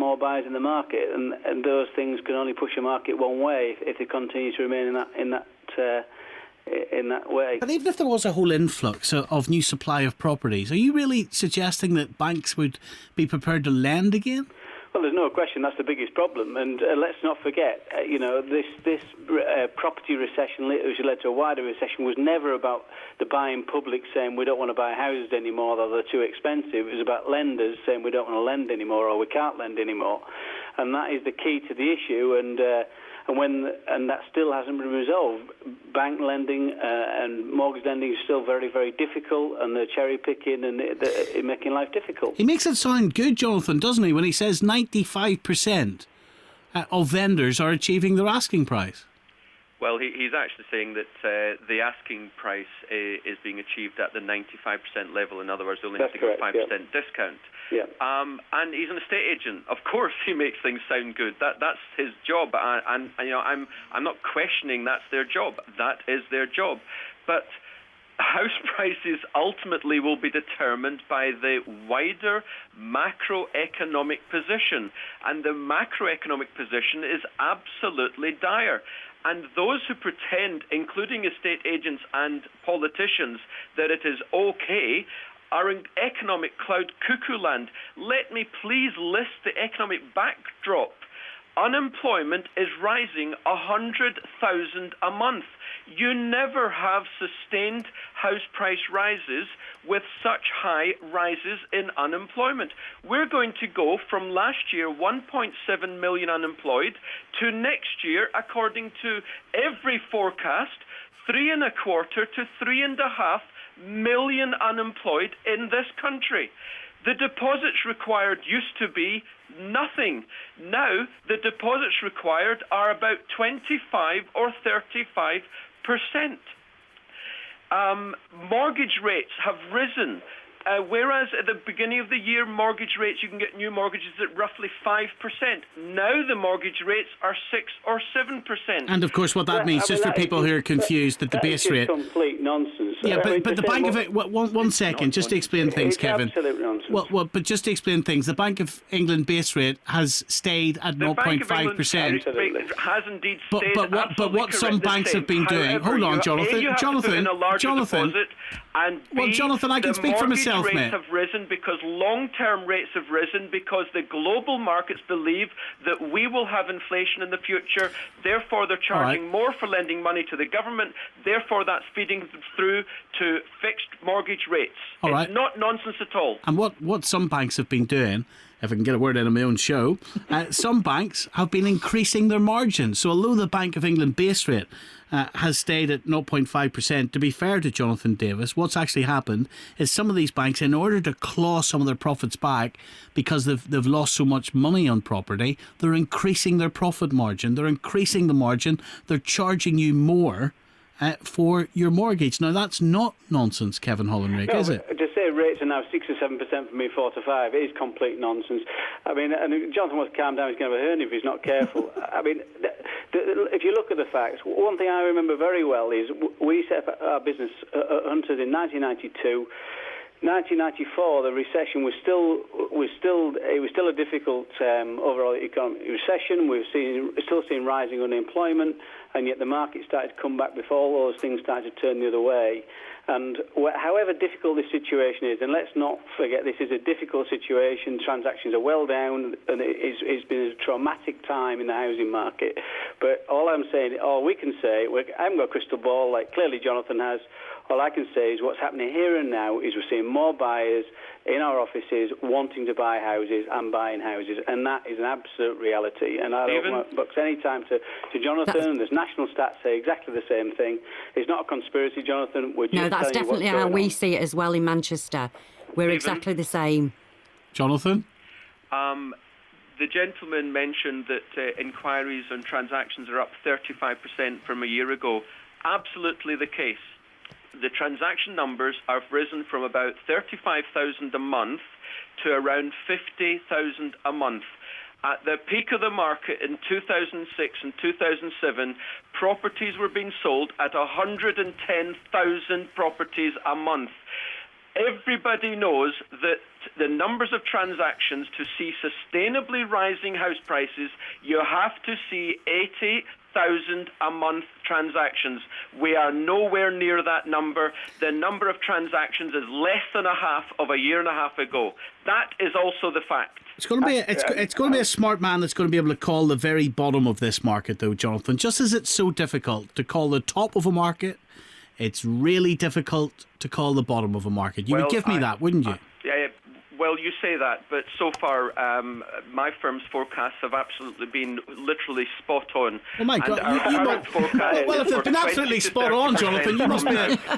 more buyers in the market, and those things can only push a market one way if they continue to remain in that way. But even if there was a whole influx of new supply of properties, are you really suggesting that banks would be prepared to lend again? Well, there's no question that's the biggest problem, and let's not forget, this property recession, which led to a wider recession, was never about the buying public saying we don't want to buy houses anymore or they're too expensive. It was about lenders saying we don't want to lend anymore or we can't lend anymore, and that is the key to the issue. And that still hasn't been resolved. Bank lending and mortgage lending is still very, very difficult, and they're cherry picking and they're making life difficult. He makes it sound good, Jonathan, doesn't he, when he says 95% of vendors are achieving their asking price? Well, he's actually saying that the asking price is being achieved at the 95% level. In other words, they only have to give a 5% discount. Yeah. And he's an estate agent. Of course, he makes things sound good. That's his job. And I'm not questioning that's their job. That is their job. But house prices ultimately will be determined by the wider macroeconomic position. And the macroeconomic position is absolutely dire. And those who pretend, including estate agents and politicians, that it is okay are in economic cloud cuckoo land. Let me please list the economic backdrop. Unemployment is rising 100,000 a month. You never have sustained house price rises with such high rises in unemployment. We're going to go from last year 1.7 million unemployed to next year, according to every forecast, 3.25 to 3.5 million unemployed in this country. The deposits required used to be nothing. Now, the deposits required are about 25 or 35%. Mortgage rates have risen. Whereas at the beginning of the year, mortgage rates, you can get new mortgages at roughly 5%. Now the mortgage rates are 6 or 7%. And of course, what that means, just for people who are confused, that the base rate. Complete nonsense. Yeah, but the Bank of one second, just to explain things, Kevin. Absolute nonsense. Well, but just to explain things, the Bank of England base rate has stayed at 0.5%. Has indeed stayed. But what some banks have been doing. Hold on, Jonathan. Jonathan. Well, Jonathan, I can speak for myself, rates mate. have risen because long-term rates have risen because the global markets believe that we will have inflation in the future. Therefore, they're charging more for lending money to the government. Therefore, that's feeding through to fixed mortgage rates. It's not nonsense at all. And what some banks have been doing, if I can get a word in on my own show, some banks have been increasing their margins. So although the Bank of England base rate has stayed at 0.5%, to be fair to Jonathan Davis, what's actually happened is some of these banks, in order to claw some of their profits back because they've lost so much money on property, they're increasing their profit margin. They're increasing the margin. They're charging you more for your mortgage. Now, that's not nonsense, Kevin Hollenrake, is it? To say rates are now 6 or 7% for me, 4 to 5, is complete nonsense. I mean, and Jonathan wants to calm down, he's going to have a hernia if he's not careful. I mean, if you look at the facts, one thing I remember very well is we set up our business, Hunters, in 1992. 1994, the recession was still a difficult overall economic recession. We're still seeing rising unemployment, and yet the market started to come back before all those things started to turn the other way. And however difficult this situation is, and let's not forget this is a difficult situation, transactions are well down, and it's been a traumatic time in the housing market. But all we can say, I haven't got a crystal ball like clearly Jonathan has. All I can say is what's happening here and now is we're seeing more buyers in our offices wanting to buy houses and buying houses, and that is an absolute reality. And I don't want to box any time to Jonathan. There's national stats say exactly the same thing. It's not a conspiracy, Jonathan. No, that's definitely how we see it as well in Manchester. We're exactly the same. Jonathan? The gentleman mentioned that inquiries on transactions are up 35% from a year ago. Absolutely the case. The transaction numbers have risen from about 35,000 a month to around 50,000 a month. At the peak of the market in 2006 and 2007, properties were being sold at 110,000 properties a month. Everybody knows that the numbers of transactions to see sustainably rising house prices, you have to see 80,000 a month transactions. We are nowhere near that number. The number of transactions is less than a half of a year and a half ago. That is also the fact. It's going to be it's going to be a smart man that's going to be able to call the very bottom of this market, though, Jonathan. Just as it's so difficult to call the top of a market, it's really difficult to call the bottom of a market. You would give me that, wouldn't you? Well, you say that, but so far my firm's forecasts have absolutely been literally spot on. Oh my God! Well, if they've been absolutely spot on, Jonathan,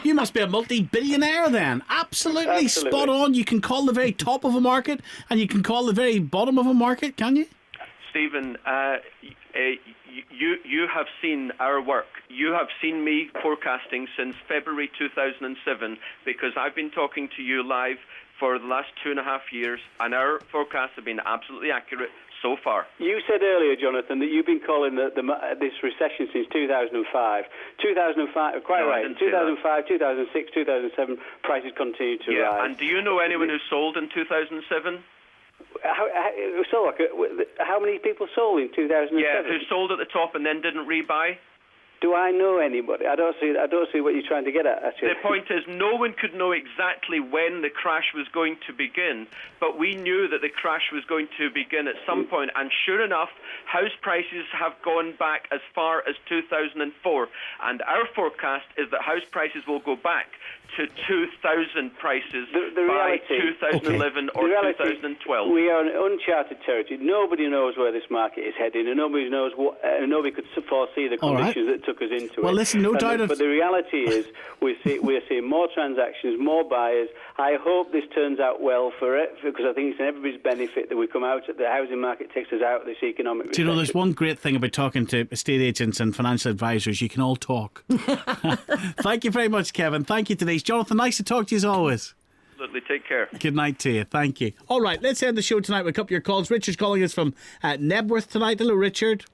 you must be a multi-billionaire then. Absolutely spot on. You can call the very top of a market, and you can call the very bottom of a market, can you? Stephen, you have seen our work. You have seen me forecasting since February 2007 because I've been talking to you live for the last 2.5 years, and our forecasts have been absolutely accurate so far. You said earlier, Jonathan, that you've been calling this recession since 2005. 2005, quite right. 2005, 2006, 2007, prices continue to rise. And do you know anyone who sold in 2007? How many people sold in 2007? Yeah, who sold at the top and then didn't rebuy? Do I know anybody? I don't see what you're trying to get at, actually. The point is, no one could know exactly when the crash was going to begin, but we knew that the crash was going to begin at some point, and sure enough, house prices have gone back as far as 2004, and our forecast is that house prices will go back to 2000 prices by 2011 or 2012. We are in uncharted territory. Nobody knows where this market is heading, and nobody knows nobody could foresee the conditions that took us into it. Well, listen, no doubt. But the reality is, we're seeing more transactions, more buyers. I hope this turns out well for it, because I think it's in everybody's benefit that we come out. The housing market takes us out of this economic recession. Do you know, there's one great thing about talking to estate agents and financial advisors. You can all talk. Thank you very much, Kevin. Thank you today. Jonathan, nice to talk to you as always. Absolutely. Take care. Good night to you. Thank you. All right, let's end the show tonight with a couple of your calls. Richard's calling us from Nebworth tonight. Hello, Richard.